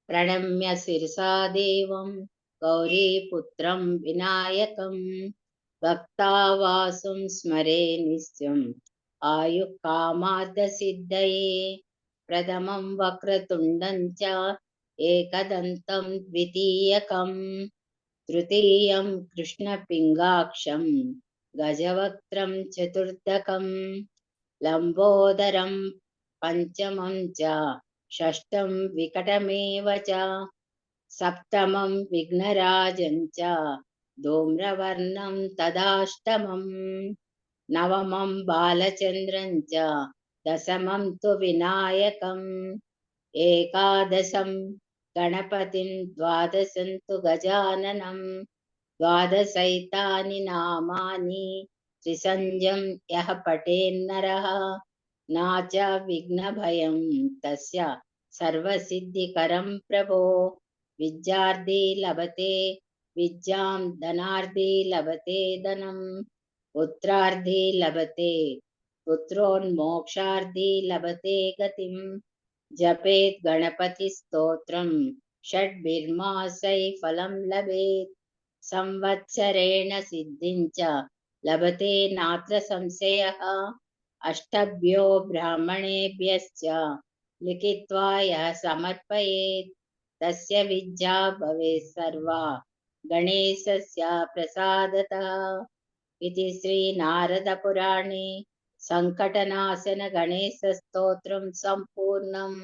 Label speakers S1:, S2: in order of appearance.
S1: प्रणम्य शिरसा देवं गौरीपुत्रं विनायकं भक्तावासुं स्मरे नित्यम् आयुः कामार्थसिद्धये। प्रथमं वक्रतुण्डं च एकदन्तं द्वितीयकं तृतीयं कृष्णपिङ्गाक्षं गजवक्त्रं चतुर्थकं लम्बोदरं पञ्चमं च षष्ठं विकटमेव च सप्तमं विघ्नराजं च धूम्रवर्णं तदाष्टमं नवमं बालचन्द्रं च दशमं तु विनायकम् एकादशं गणपतिं द्वादशं तु गजाननं द्वादशैतानि नामानि त्रिसन्ध्यं यः पठेन्नरः नाच विघ्नभयं तस्य सर्वसिद्धिकरं प्रभो। विद्यार्थी लभते विद्यां धनार्थी लभते धनं पुत्रार्थी लभते पुत्रोन्मोक्षार्थी लभते गतिं जपेत् गणपति स्तोत्रं षड्भिर्मासै फलं लभेत् संवत्सरेण सिद्धिं च लभते नात्र संशयः अष्टभ्यो ब्राह्मणेभ्यश्च लिखित्वा यः समर्पयेत् तस्य विद्या भवेत् सर्वा गणेशस्य प्रसादतः इति श्री नारद पुराणे संकटनाशन गणेश स्तोत्रं संपूर्णम्।